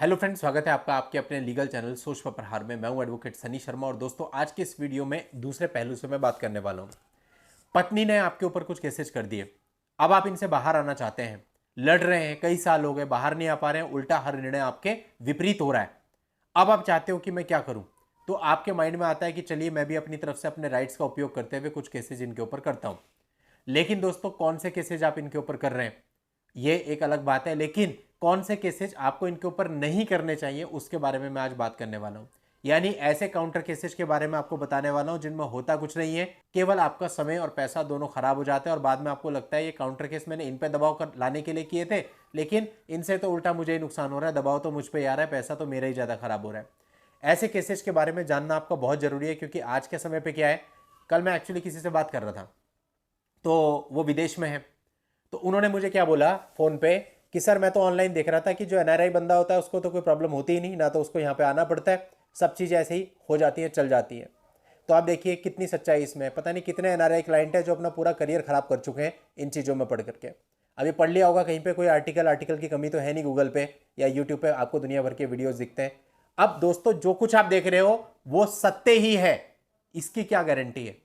Hello friends, स्वागत है आपका आपके अपने लीगल चैनल सोच पर प्रहार में। मैं हूं एडवोकेट सनी शर्मा और दोस्तों आज के इस वीडियो में दूसरे पहलू से मैं बात करने वाला हूं। पत्नी ने आपके ऊपर कुछ केसेस कर दिए, अब आप इनसे बाहर आना चाहते हैं, लड़ रहे हैं, कई साल हो गए, बाहर नहीं आ पा रहे हैं, उल्टा हर निर्णय आपके विपरीत हो रहा है। अब आप चाहते हो कि मैं क्या करूं, तो आपके माइंड में आता है कि चलिए मैं भी अपनी तरफ से अपने राइट्स का उपयोग करते हुए कुछ केसेज इनके ऊपर करता हूं। लेकिन दोस्तों कौन से केसेज आप इनके ऊपर कर रहे हैं ये एक अलग बात है, लेकिन कौन से केसेज आपको इनके ऊपर नहीं करने चाहिए उसके बारे में मैं आज बात करने वाला हूं। यानी ऐसे काउंटर केसेज के बारे में आपको बताने वाला हूं जिनमें होता कुछ नहीं है, केवल आपका समय और पैसा दोनों खराब हो जाते हैं और बाद में आपको लगता है ये काउंटर केस मैंने इन पे दबाव कर लाने के लिए किए थे, लेकिन इनसे तो उल्टा मुझे ही नुकसान हो रहा है, दबाव तो मुझ पर आ रहा है, पैसा तो मेरा ही ज्यादा खराब हो रहा है। ऐसे केसेज के बारे में जानना आपका बहुत जरूरी है, क्योंकि आज के समय पर क्या है, कल मैं एक्चुअली किसी से बात कर रहा था तो वो विदेश में है, तो उन्होंने मुझे क्या बोला फोन पे कि सर मैं तो ऑनलाइन देख रहा था कि जो एनआरआई बंदा होता है उसको तो कोई प्रॉब्लम होती ही नहीं, ना तो उसको यहाँ पे आना पड़ता है, सब चीज़ें ऐसे ही हो जाती हैं, चल जाती हैं। तो आप देखिए कितनी सच्चाई इसमें है। पता नहीं कितने एनआरआई क्लाइंट है जो अपना पूरा करियर खराब कर चुके हैं इन चीज़ों में पढ़ करके। अभी पढ़ लिया होगा कहीं पे कोई आर्टिकल की कमी तो है नहीं, गूगल पे या यूट्यूब पे आपको दुनिया भर के वीडियोज दिखते हैं। अब दोस्तों जो कुछ आप देख रहे हो वो सत्य ही है, इसकी क्या गारंटी है।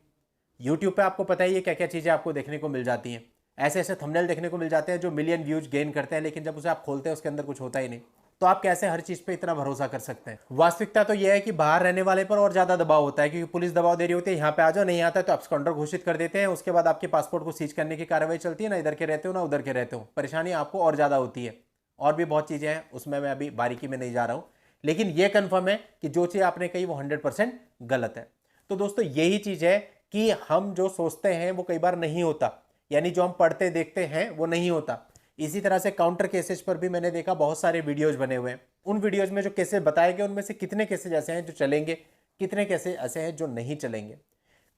यूट्यूब पे आपको पता ही है क्या क्या चीज़ें आपको देखने को मिल जाती हैं, ऐसे ऐसे थंबनेल देखने को मिल जाते हैं जो मिलियन व्यूज गेन करते हैं, लेकिन जब उसे आप खोलते हैं उसके अंदर कुछ होता ही नहीं। तो आप कैसे हर चीज़ पे इतना भरोसा कर सकते हैं। वास्तविकता तो यह है कि बाहर रहने वाले पर और ज़्यादा दबाव होता है, क्योंकि पुलिस दबाव दे रही होती है यहाँ पे आ जाओ, नहीं आता है तो एब्सकॉन्डर घोषित कर देते हैं, उसके बाद आपके पासपोर्ट को सीज करने की कार्रवाई चलती है, ना इधर के रहते हो ना उधर के रहते हो, परेशानी आपको और ज़्यादा होती है। और भी बहुत चीज़ें हैं, उसमें मैं अभी बारीकी में नहीं जा रहा हूँ, लेकिन यह कन्फर्म है कि जो चीज़ आपने कही वो 100% गलत है। तो दोस्तों यही चीज़ है कि हम जो सोचते हैं वो कई बार नहीं होता, यानी जो हम पढ़ते देखते हैं वो नहीं होता। इसी तरह से काउंटर केसेस पर भी मैंने देखा बहुत सारे वीडियोज बने हुए हैं, उन वीडियोज में जो केसेस बताए गए उनमें से कितने केसेज ऐसे हैं जो चलेंगे, कितने केसेज ऐसे हैं जो नहीं चलेंगे।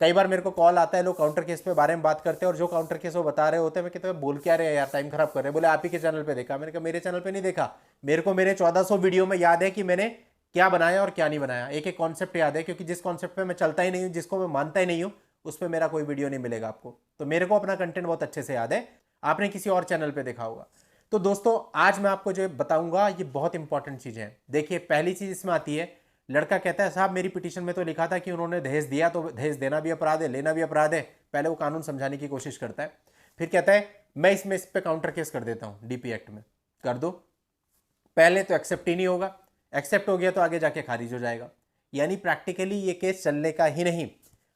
कई बार मेरे को कॉल आता है, लोग काउंटर केस पे बारे में बात करते हैं और जो काउंटर केस वो बता रहे होते हैं, मैं कहते हैं बोल क्या रहे यार, टाइम खराब कर रहे हैं। बोले आप ही के चैनल पे देखा। मैंने कहा मेरे चैनल पे नहीं देखा, मेरे को मेरे 1400 वीडियो में याद है कि मैंने क्या बनाया और क्या नहीं बनाया, एक एक कॉन्सेप्ट याद है, क्योंकि जिस कॉन्सेप्ट पे मैं चलता ही नहीं हूँ, जिसको मैं मानता ही नहीं हूँ, उस पर मेरा कोई वीडियो नहीं मिलेगा आपको। तो मेरे को अपना कंटेंट बहुत अच्छे से याद है, आपने किसी और चैनल पे देखा होगा। तो दोस्तों आज मैं आपको जो बताऊंगा ये बहुत इंपॉर्टेंट चीजें हैं। देखिए पहली चीज इसमें आती है, लड़का कहता है साहब मेरी पिटीशन में तो लिखा था कि उन्होंने दहेज दिया, तो दहेज देना भी अपराध है, लेना भी अपराध है। पहले वो कानून समझाने की कोशिश करता है, फिर कहता है मैं इसमें इस पे काउंटर केस कर देता हूं, डीपी एक्ट में कर दो। पहले तो एक्सेप्ट ही नहीं होगा, एक्सेप्ट हो गया तो आगे जाके खारिज हो जाएगा। यानी प्रैक्टिकली ये केस चलने का ही नहीं।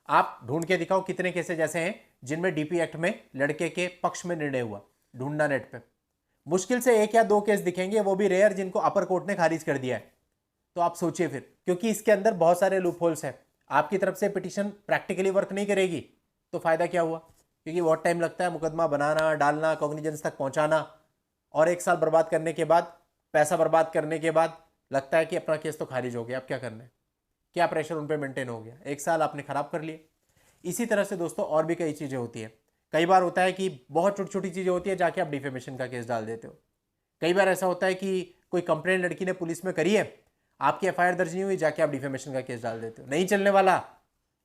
आप ढूंढ के दिखाओ कितने केसेज ऐसे हैं जिनमें डीपी एक्ट में लड़के के पक्ष में निर्णय हुआ, ढूंढना नेट पे। मुश्किल से एक या दो केस दिखेंगे, वो भी रेयर, जिनको अपर कोर्ट ने खारिज कर दिया है। तो आप सोचिए फिर, क्योंकि इसके अंदर बहुत सारे लूप होल्स हैं। आपकी तरफ से पिटीशन प्रैक्टिकली वर्क नहीं करेगी तो फायदा क्या हुआ, क्योंकि बहुत टाइम लगता है मुकदमा बनाना, डालना, कॉग्निजेंस तक पहुंचाना, और एक साल बर्बाद करने के बाद, पैसा बर्बाद करने के बाद लगता है कि अपना केस तो खारिज हो गया, अब क्या करना है, क्या प्रेशर उन पर मेंटेन हो गया, एक साल आपने खराब कर लिए। इसी तरह से दोस्तों और भी कई चीज़ें होती है। कई बार होता है कि बहुत छोटी छोटी चीज़ें होती है, जाके आप डिफेमेशन का केस डाल देते हो। कई बार ऐसा होता है कि कोई कंप्लेंट लड़की ने पुलिस में करी है, आपकी एफआईआर दर्ज नहीं हुई, जाके आप डिफेमेशन का केस डाल देते हो। नहीं चलने वाला,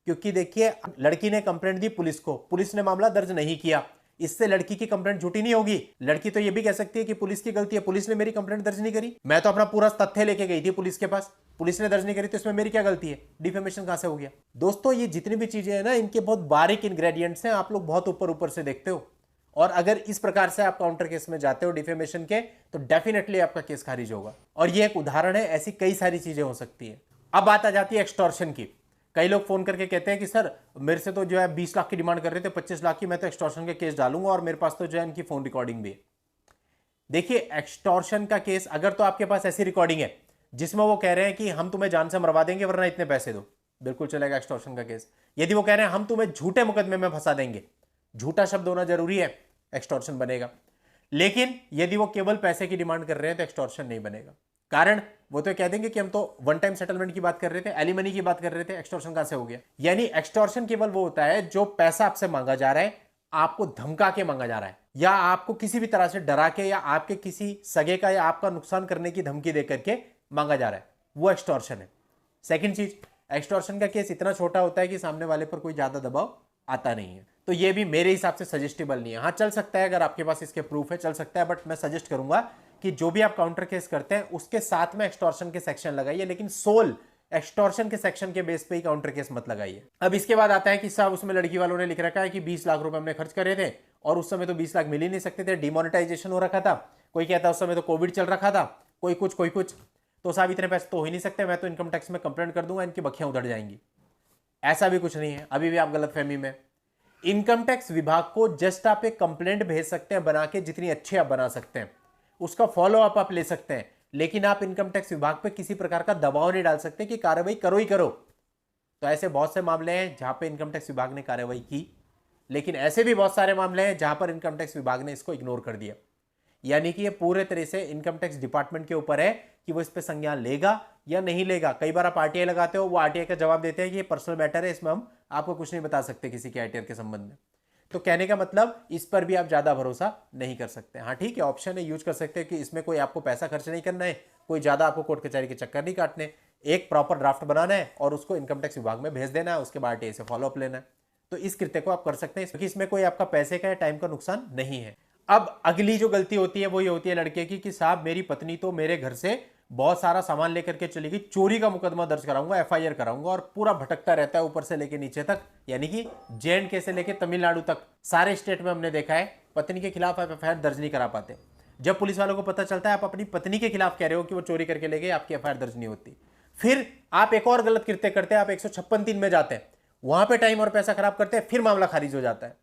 क्योंकि देखिए लड़की ने कंप्लेंट दी पुलिस को, पुलिस ने मामला दर्ज नहीं किया, इससे लड़की की कंप्लेंट झूठी नहीं होगी। लड़की तो ये भी कह सकती है कि पुलिस की गलती है, पुलिस ने मेरी कंप्लेंट दर्ज नहीं करी, मैं तो अपना पूरा तथ्य लेके गई थी पुलिस के पास, पुलिस ने दर्ज नहीं करी तो इसमें मेरी क्या गलती है, डिफेमेशन कहां से हो गया। दोस्तों ये जितनी भी चीजें हैं ना, इनके बहुत बारीक इंग्रेडिएंट्स हैं, आप लोग बहुत ऊपर ऊपर से देखते हो, और अगर इस प्रकार से आप काउंटर केस में जाते हो डिफेमेशन के, तो डेफिनेटली आपका केस खारिज होगा। और ये एक उदाहरण है, ऐसी कई सारी चीजें हो सकती है। अब बात आ जाती है एक्सटॉर्शन की। कई लोग फोन करके कहते हैं कि सर मेरे से तो जो है 20 लाख की डिमांड कर रहे थे, 25 लाख की, मैं तो एक्सटॉर्शन के केस डालूंगा और मेरे पास तो जो है इनकी फोन रिकॉर्डिंग भी है। देखिए एक्सटॉर्शन का केस अगर तो आपके पास ऐसी रिकॉर्डिंग है जिसमें वो कह रहे हैं कि हम तुम्हें जान से मरवा देंगे वरना इतने पैसे दो, बिल्कुल चलेगा एक्सटॉर्शन का केस। यदि वो कह रहे हैं हम तुम्हें झूठे मुकदमे में फंसा देंगे, झूठा शब्द होना जरूरी है, एक्सटॉर्शन बनेगा। लेकिन यदि वो केवल पैसे की डिमांड कर रहे हैं तो एक्सटॉर्शन नहीं बनेगा। कारण वो तो कह देंगे कि हम तो वन टाइम सेटलमेंट की बात कर रहे थे, एलिमनी की बात कर रहे थे, एक्सटॉर्शन कहां से हो गया। यानी एक्सटॉर्शन केवल वो होता है जो पैसा आपसे मांगा जा रहा है, आपको धमका के मांगा जा रहा है, या आपको किसी भी तरह से डरा के, या आपके किसी सगे का या आपका नुकसान करने की धमकी देकर के मांगा जा रहा है, वो एक्सटॉर्शन है। सेकंड चीज, एक्सटॉर्शन का केस इतना छोटा होता है कि सामने वाले पर कोई ज्यादा दबाव आता नहीं है। तो ये भी मेरे हिसाब से सजेस्टेबल नहीं है। हाँ चल सकता है, अगर आपके पास इसके प्रूफ है चल सकता है, बट मैं सजेस्ट करूंगा कि जो भी आप काउंटर केस करते हैं उसके साथ में एक्सटॉर्शन के सेक्शन लगाइए, लेकिन सोल एक्सटॉर्शन के सेक्शन के बेस पे ही काउंटर केस मत लगाइए। अब इसके बाद आता है कि साहब उसमें लड़की वालों ने लिख रखा है कि 20 लाख रुपए हमने खर्च करे थे और उस समय तो 20 लाख मिल ही नहीं सकते थे, डिमोनेटाइजेशन हो रखा था, कोई कहता है उस समय तो कोविड चल रखा था, कोई कुछ। तो साहब इतने पैसे तो हो ही नहीं सकते, मैं तो इनकम टैक्स में कंप्लेंट कर दूंगा, इनकी बखियां उधड़ जाएंगी। ऐसा भी कुछ नहीं है, अभी भी आप गलतफहमी में। इनकम टैक्स विभाग को जस्ट आप एक कंप्लेंट भेज सकते हैं बना के, जितनी अच्छी आप बना सकते हैं उसका फॉलो अप आप ले सकते हैं, लेकिन आप इनकम टैक्स विभाग पे किसी प्रकार का दबाव नहीं डाल सकते कि कार्रवाई करो ही करो। तो ऐसे बहुत से मामले हैं जहां पे इनकम टैक्स विभाग ने कार्रवाई की, लेकिन ऐसे भी बहुत सारे मामले हैं जहां पर इनकम टैक्स विभाग ने इसको इग्नोर कर दिया। यानी कि ये पूरे तरह से इनकम टैक्स डिपार्टमेंट के ऊपर है कि वो इस पे संज्ञान लेगा या नहीं लेगा। कई बार आप आरटीआई लगाते हो, वो आरटीआई का जवाब देते हैं कि ये पर्सनल मैटर है, इसमें हम आपको कुछ नहीं बता सकते किसी के आरटीआई के संबंध में। तो कहने का मतलब इस पर भी आप ज्यादा भरोसा नहीं कर सकते। हाँ ठीक है, ऑप्शन है, यूज कर सकते हैं कि इसमें कोई आपको पैसा खर्च नहीं करना है, कोई ज्यादा आपको कोर्ट कचहरी के चक्कर नहीं काटने, एक प्रॉपर ड्राफ्ट बनाना है और उसको इनकम टैक्स विभाग में भेज देना है, उसके बाद आरटीआई से फॉलोअप लेना है। तो इस कृत्य को आप कर सकते हैं क्योंकि इसमें कोई आपका पैसे का या टाइम का नुकसान नहीं है। अब अगली जो गलती होती है वो ये होती है लड़के की कि साहब मेरी पत्नी तो मेरे घर से बहुत सारा सामान लेकर के चली गई, चोरी का मुकदमा दर्ज कराऊंगा, एफआईआर कराऊंगा, और पूरा भटकता रहता है ऊपर से लेके नीचे तक, यानी कि जे&के से लेके तमिलनाडु तक सारे स्टेट में हमने देखा है पत्नी के खिलाफ आप एफआईआर दर्ज नहीं करा पाते। जब पुलिस वालों को पता चलता है आप अपनी पत्नी के खिलाफ कह रहे हो कि वो चोरी करके ले गई, आपकी एफआईआर दर्ज नहीं होती। फिर आप एक और गलत कृत्य करते हैं, आप 156(3) में जाते हैं, वहां पे टाइम और पैसा खराब करते हैं, फिर मामला खारिज हो जाता है।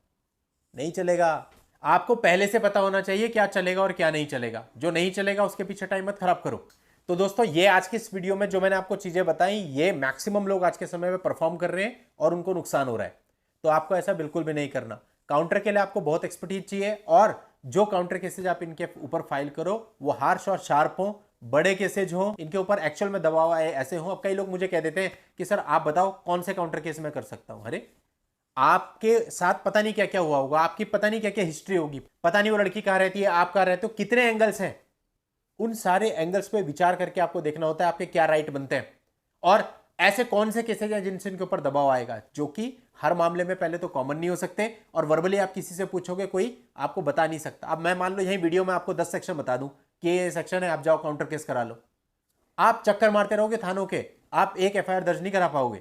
नहीं चलेगा। आपको पहले से पता होना चाहिए क्या चलेगा और क्या नहीं चलेगा। जो नहीं चलेगा उसके पीछे टाइम मत खराब करो। तो दोस्तों ये आज की इस वीडियो में जो मैंने आपको चीजें बताई, ये मैक्सिमम लोग आज के समय में परफॉर्म कर रहे हैं और उनको नुकसान हो रहा है। तो आपको ऐसा बिल्कुल भी नहीं करना। काउंटर के लिए आपको बहुत एक्सपर्टीज चाहिए, और जो काउंटर केसेज आप इनके ऊपर फाइल करो वो हार्श और शार्प हो, बड़े केसेज हो, इनके ऊपर एक्चुअल में दबाव आए ऐसे हो। अब कई लोग मुझे कह देते हैं कि सर आप बताओ कौन से काउंटर केस में कर सकता हूं। अरे आपके साथ पता नहीं क्या क्या हुआ होगा, आपकी पता नहीं क्या क्या हिस्ट्री होगी, पता नहीं वो लड़की कहां रहती है, आप कहां रहते हो, कितने एंगल्स हैं, उन सारे एंगल्स पे विचार करके आपको देखना होता है आपके क्या राइट बनते हैं और ऐसे कौन से केसेज हैं जिनसे इनके ऊपर दबाव आएगा, जो कि हर मामले में पहले तो कॉमन नहीं हो सकते और वर्बली आप किसी से पूछोगे कोई आपको बता नहीं सकता। अब मैं मान लो यही वीडियो में आपको 10 सेक्शन बता दूं कि ये सेक्शन है, आप जाओ काउंटर केस करा लो, आप चक्कर मारते रहोगे थानों के, आप एक एफआईआर दर्ज नहीं करा पाओगे,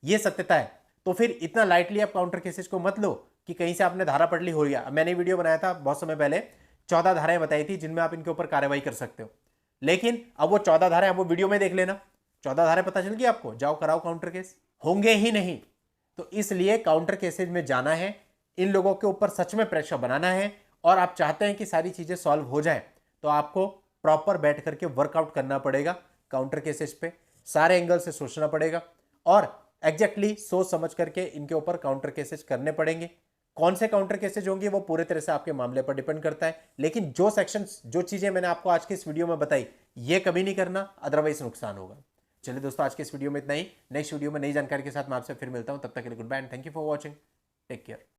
ये सत्यता है। तो फिर इतना लाइटली आप काउंटर केसेज को मत लो कि कहीं से आपने धारा पढ़ ली हो गया। मैंने वीडियो बनाया था बहुत समय पहले, 14 धाराएं बताई थी जिनमें आप इनके ऊपर कार्रवाई कर सकते हो, लेकिन अब वो 14 धाराएं आप वो वीडियो में देख लेना, 14 धाराएं पता चल गई आपको, जाओ कराओ काउंटर केस, होंगे ही नहीं। तो इसलिए काउंटर केसेज में जाना है, इन लोगों के ऊपर सच में प्रेशर बनाना है और आप चाहते हैं कि सारी चीजें सॉल्व हो जाए, तो आपको प्रॉपर बैठ करके वर्कआउट करना पड़ेगा काउंटर केसेज पे, सारे एंगल से सोचना पड़ेगा और एग्जैक्टली सोच समझ करके इनके ऊपर काउंटर केसेज करने पड़ेंगे। कौन से काउंटर केसेज होंगे वो पूरे तरह से आपके मामले पर डिपेंड करता है, लेकिन जो सेक्शंस, जो चीजें मैंने आपको आज की इस वीडियो में बताई, ये कभी नहीं करना, अदरवाइज नुकसान होगा। चलिए दोस्तों, आज के इस वीडियो में इतना ही। नेक्स्ट वीडियो में नई जानकारी के साथ मैं आपसे फिर मिलता हूं, तब तक के लिए good bye and thank you for watching, take care.